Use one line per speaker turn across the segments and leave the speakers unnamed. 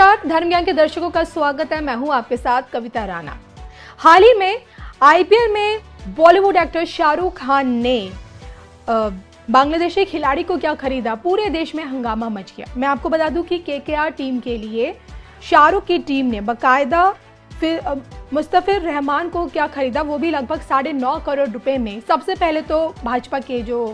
नमस्कार, धर्म ज्ञान के दर्शकों का स्वागत है। मैं हूं आपके साथ कविता राणा। हाल ही में आईपीएल में बॉलीवुड एक्टर शाहरुख खान ने बांग्लादेशी खिलाड़ी को क्या खरीदा, पूरे देश में हंगामा मच गया। मैं आपको बता दूं कि केकेआर टीम के लिए शाहरुख की टीम ने बाकायदा फिर मुस्तफिर रहमान को क्या खरीदा, वो भी लगभग 9.5 करोड़ रुपए में। सबसे पहले तो भाजपा के जो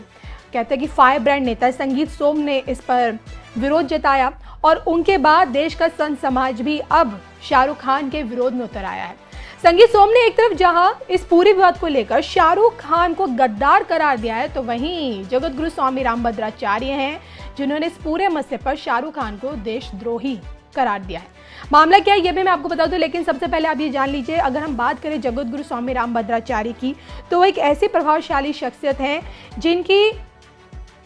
कहते हैं कि फायर ब्रांड नेता संगीत सोम ने इस पर विरोध जताया और उनके बाद देश का संत समाज भी अब शाहरुख खान के विरोध में उतर आया है। संगीत सोम ने एक तरफ जहां इस पूरे विवाद को लेकर शाहरुख खान को गद्दार करार दिया है, तो वहीं जगत गुरु स्वामी रामभद्राचार्य हैं जिन्होंने इस पूरे मसले पर शाहरुख खान को देशद्रोही करार दिया है। मामला क्या है ये भी मैं आपको बता दूं, लेकिन सबसे पहले आप ये जान लीजिए, अगर हम बात करें जगत गुरु स्वामी रामभद्राचार्य की, तो वो एक ऐसी प्रभावशाली शख्सियत हैं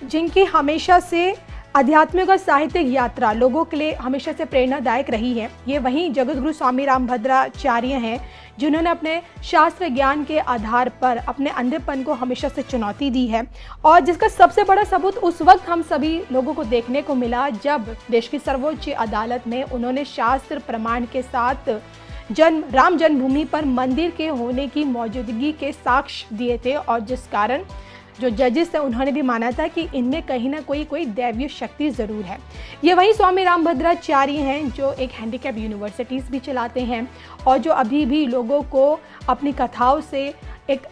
जिनकी हमेशा से आध्यात्मिक और साहित्यिक यात्रा लोगों के लिए हमेशा से प्रेरणादायक रही है। ये वहीं जगत गुरु स्वामी रामभद्राचार्य हैं जिन्होंने अपने शास्त्र ज्ञान के आधार पर अपने अंधेपन को हमेशा से चुनौती दी है, और जिसका सबसे बड़ा सबूत उस वक्त हम सभी लोगों को देखने को मिला जब देश की सर्वोच्च अदालत में उन्होंने शास्त्र प्रमाण के साथ राम जन्मभूमि पर मंदिर के होने की मौजूदगी के साक्ष्य दिए थे, और जिस कारण जो जजेस थे उन्होंने भी माना था कि इनमें कहीं ना कोई दैवीय शक्ति ज़रूर है। ये वही स्वामी रामभद्राचार्य हैं जो एक हैंडीकैप यूनिवर्सिटीज़ भी चलाते हैं और जो अभी भी लोगों को अपनी कथाओं से एक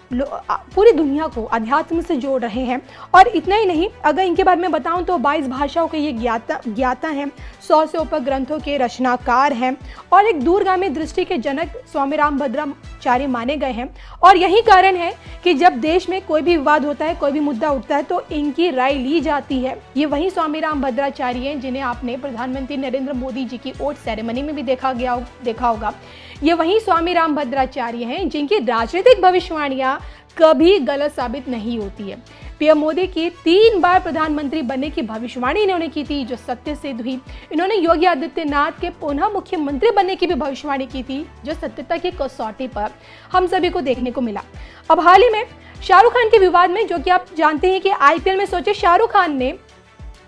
पूरी दुनिया को अध्यात्म से जोड़ रहे हैं। और इतना ही नहीं, अगर इनके बारे में बताऊं तो 22 भाषाओं के ये ज्ञाता हैं, 100 से ऊपर ग्रंथों के रचनाकार हैं और एक दूरगामी दृष्टि के जनक स्वामी रामभद्राचार्य माने गए हैं। और यही कारण है कि जब देश में कोई भी विवाद होता है, कोई भी मुद्दा उठता है, तो इनकी राय ली जाती है। ये वही स्वामी रामभद्राचार्य हैं जिन्हें आपने प्रधानमंत्री नरेंद्र मोदी जी की ओट सेरेमनी में भी देखा होगा। ये वही स्वामी रामभद्राचार्य हैं जिनकी राजनीतिक भविष्यवाणियां कभी गलत साबित नहीं होती है। पीएम मोदी की 3 बार प्रधानमंत्री बनने की भविष्यवाणी इन्होंने की थी जो सत्य सिद्ध हुई। इन्होंने योगी आदित्यनाथ के पुनः मुख्यमंत्री बनने की भी भविष्यवाणी की थी जो सत्यता की कसौटी पर हम सभी को देखने को मिला। अब हाल ही में शाहरुख खान के विवाद में, जो कि आप जानते हैं कि आईपीएल में सोचे शाहरुख खान ने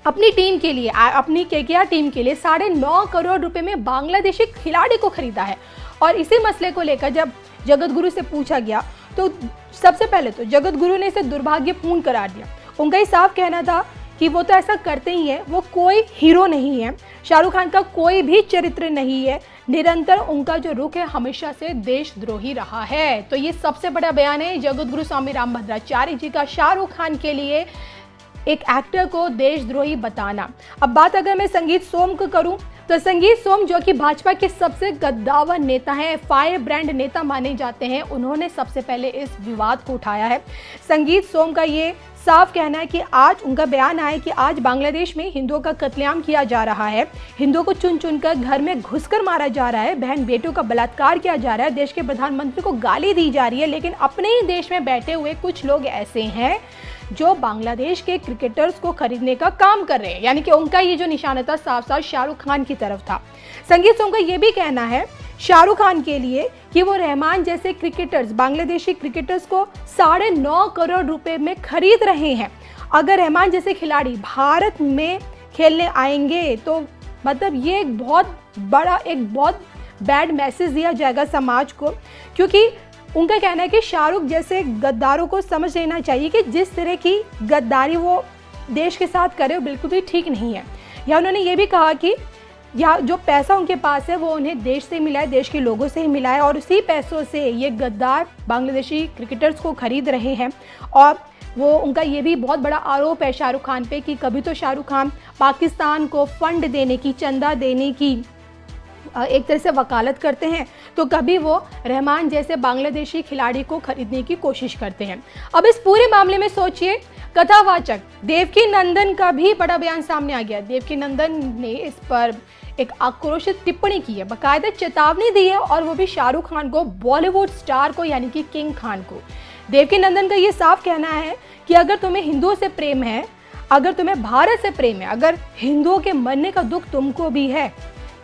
अपनी टीम के लिए, अपनी केकेआर टीम के लिए 9.5 करोड़ रुपए में बांग्लादेशी खिलाड़ी को खरीदा है। और इसी मसले को लेकर जब जगत गुरु से पूछा गया तो सबसे पहले तो जगत गुरु ने इसे दुर्भाग्यपूर्ण करार दिया। उनका ही साफ कहना था कि वो तो ऐसा करते ही है, वो कोई हीरो नहीं है, शाहरुख खान का कोई भी चरित्र नहीं है, निरंतर उनका जो रुख है हमेशा से देशद्रोही रहा है। तो ये सबसे बड़ा बयान है जगत गुरु स्वामी रामभद्राचार्य जी का शाहरुख खान के लिए एक एक्टर को देशद्रोही बताना। अब बात अगर मैं संगीत सोम को करूं तो संगीत सोम जो कि भाजपा के सबसे गद्दावर नेता हैं, फायर ब्रांड नेता माने जाते हैं, उन्होंने सबसे पहले इस विवाद को उठाया है। संगीत सोम का ये साफ कहना है कि आज उनका बयान आया कि आज बांग्लादेश में हिंदुओं का कत्लेआम किया जा रहा है, हिंदुओं को चुन चुनकर घर में घुसकर मारा जा रहा है, बहन बेटियों का बलात्कार किया जा रहा है, देश के प्रधानमंत्री को गाली दी जा रही है, लेकिन अपने ही देश में बैठे हुए कुछ लोग ऐसे हैं जो बांग्लादेश के क्रिकेटर्स को खरीदने का काम कर रहे हैं। यानी कि उनका ये जो निशाना था साफ साफ शाहरुख खान की तरफ था। संगीत सोम का ये भी कहना है शाहरुख खान के लिए कि वो रहमान जैसे क्रिकेटर्स, बांग्लादेशी क्रिकेटर्स को 9.5 करोड़ रुपए में खरीद रहे हैं। अगर रहमान जैसे खिलाड़ी भारत में खेलने आएंगे तो मतलब ये एक बहुत बैड मैसेज दिया जाएगा समाज को, क्योंकि उनका कहना है कि शाहरुख जैसे गद्दारों को समझ लेना चाहिए कि जिस तरह की गद्दारी वो देश के साथ करे वो बिल्कुल भी ठीक नहीं है। या उन्होंने ये भी कहा कि जो पैसा उनके पास है वो उन्हें देश से मिला है, देश के लोगों से ही मिला है, और उसी पैसों से ये गद्दार बांग्लादेशी क्रिकेटर्स को खरीद रहे हैं। और वो उनका ये भी बहुत बड़ा आरोप है शाहरुख खान पे कि कभी तो शाहरुख खान पाकिस्तान को फंड देने की, चंदा देने की एक तरह से वकालत करते हैं, तो कभी वो रहमान जैसे बांग्लादेशी खिलाड़ी को खरीदने की कोशिश करते हैं। अब इस पूरे मामले में सोचिए, कथावाचक देवकी नंदन का भी बड़ा बयान सामने आ गया। देवकी नंदन ने इस पर एक आक्रोशित टिप्पणी की है, बाकायदा चेतावनी दी है, और वो भी शाहरुख खान को, बॉलीवुड स्टार को, यानी कि किंग खान को। देवकी नंदन का ये साफ कहना है कि अगर तुम्हें हिंदुओं से प्रेम है, अगर तुम्हें भारत से प्रेम है, अगर हिंदुओं के मरने का दुख तुमको भी है,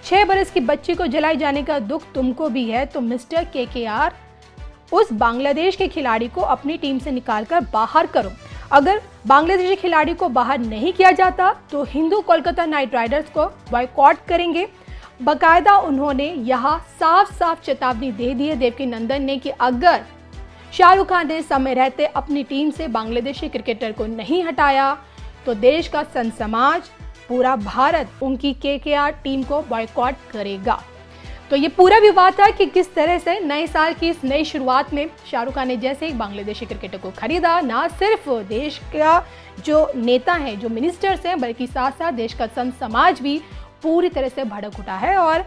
6 बरस की बच्ची को जलाए जाने का दुख तुमको भी है, तो मिस्टर केकेआर उस बांग्लादेश के खिलाड़ी को अपनी टीम से निकालकर बाहर करो। अगर बांग्लादेशी खिलाड़ी को बाहर नहीं किया जाता तो हिंदू कोलकाता नाइट राइडर्स को बॉयकॉट करेंगे बाकायदा उन्होंने यहाँ साफ साफ चेतावनी दे दी है देवकीनंदन ने कि अगर शाहरुख खान ने समय रहते अपनी टीम से बांग्लादेशी क्रिकेटर को नहीं हटाया तो देश का संत समाज, पूरा भारत उनकी केकेआर टीम को बॉयकॉट करेगा। तो ये पूरा विवाद था कि किस तरह से नए साल की इस नई शुरुआत में शाहरुख खान ने जैसे ही बांग्लादेशी क्रिकेटर को खरीदा, ना सिर्फ देश का जो नेता है, जो मिनिस्टर्स हैं, बल्कि साथ साथ देश का संत समाज भी पूरी तरह से भड़क उठा है। और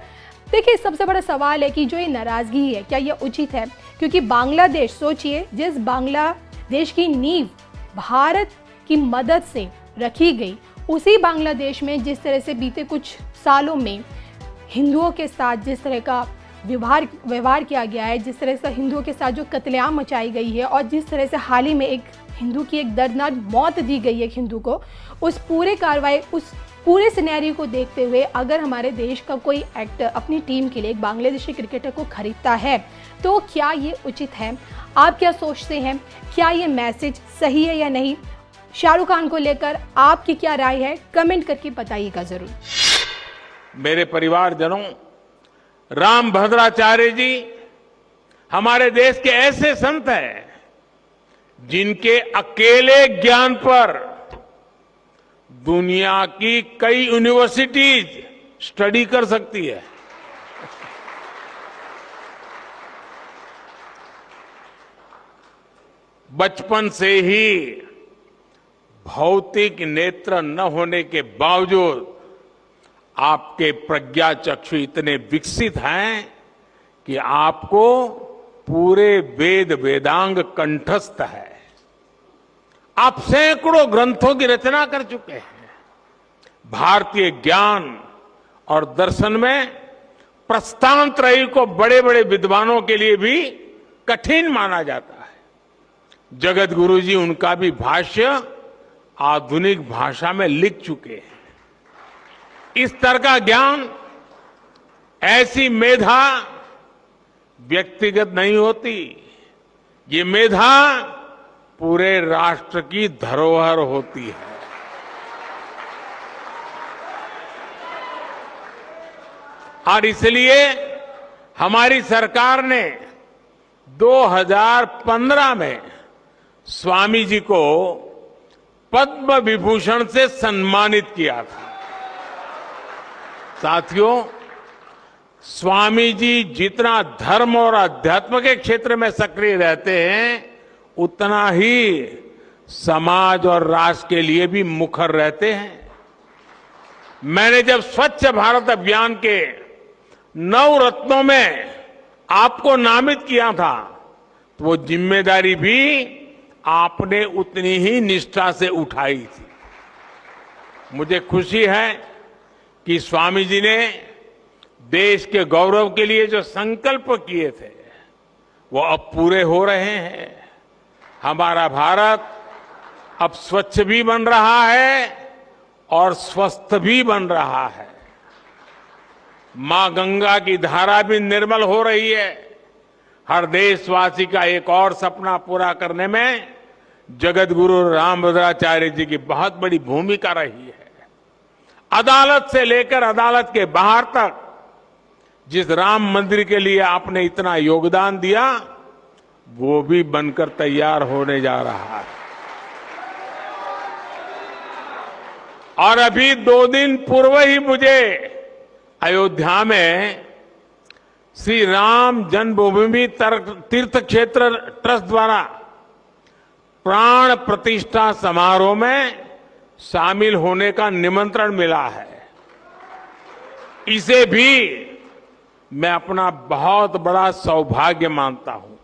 देखिए, सबसे बड़ा सवाल है कि जो ये नाराजगी है, क्या ये उचित है? क्योंकि बांग्लादेश, सोचिए, जिस बांग्लादेश की नींव भारत की मदद से रखी गई, उसी बांग्लादेश में जिस तरह से बीते कुछ सालों में हिंदुओं के साथ जिस तरह का व्यवहार किया गया है, जिस तरह से हिंदुओं के साथ जो कत्लेआम मचाई गई है और जिस तरह से हाल ही में एक हिंदू की एक दर्दनाक मौत दी गई है एक हिंदू को, उस पूरे कार्रवाई, उस पूरे सिनेरियो को देखते हुए अगर हमारे देश का कोई एक्टर अपनी टीम के लिए एक बांग्लादेशी क्रिकेटर को खरीदता है तो क्या ये उचित है? आप क्या सोचते हैं? क्या ये मैसेज सही है या नहीं? शाहरुख खान को लेकर आपकी क्या राय है? कमेंट करके बताइएगा जरूर।
मेरे परिवारजनों, रामभद्राचार्य जी हमारे देश के ऐसे संत हैं जिनके अकेले ज्ञान पर दुनिया की कई यूनिवर्सिटीज स्टडी कर सकती है। बचपन से ही भौतिक नेत्र न होने के बावजूद आपके प्रज्ञा चक्षु इतने विकसित हैं कि आपको पूरे वेद वेदांग कंठस्थ है। आप सैकड़ों ग्रंथों की रचना कर चुके हैं। भारतीय ज्ञान और दर्शन में प्रस्थानत्रयी को बड़े बड़े विद्वानों के लिए भी कठिन माना जाता है। जगत गुरु जी उनका भी भाष्य आधुनिक भाषा में लिख चुके हैं। इस तरह का ज्ञान, ऐसी मेधा व्यक्तिगत नहीं होती, ये मेधा पूरे राष्ट्र की धरोहर होती है। और इसलिए हमारी सरकार ने 2015 में स्वामी जी को पद्म विभूषण से सम्मानित किया था। साथियों, स्वामी जी जितना धर्म और अध्यात्म के क्षेत्र में सक्रिय रहते हैं, उतना ही समाज और राष्ट्र के लिए भी मुखर रहते हैं। मैंने जब स्वच्छ भारत अभियान के 9 रत्नों में आपको नामित किया था, तो वो जिम्मेदारी भी आपने उतनी ही निष्ठा से उठाई थी। मुझे खुशी है कि स्वामी जी ने देश के गौरव के लिए जो संकल्प किए थे वो अब पूरे हो रहे हैं। हमारा भारत अब स्वच्छ भी बन रहा है और स्वस्थ भी बन रहा है। मां गंगा की धारा भी निर्मल हो रही है। हर देशवासी का एक और सपना पूरा करने में जगत गुरु रामभद्राचार्य जी की बहुत बड़ी भूमिका रही है। अदालत से लेकर अदालत के बाहर तक जिस राम मंदिर के लिए आपने इतना योगदान दिया, वो भी बनकर तैयार होने जा रहा है। और अभी 2 दिन पूर्व ही मुझे अयोध्या में श्री राम जन्मभूमि तीर्थ क्षेत्र ट्रस्ट द्वारा प्राण प्रतिष्ठा समारोह में शामिल होने का निमंत्रण मिला है। इसे भी मैं अपना बहुत बड़ा सौभाग्य मानता हूं।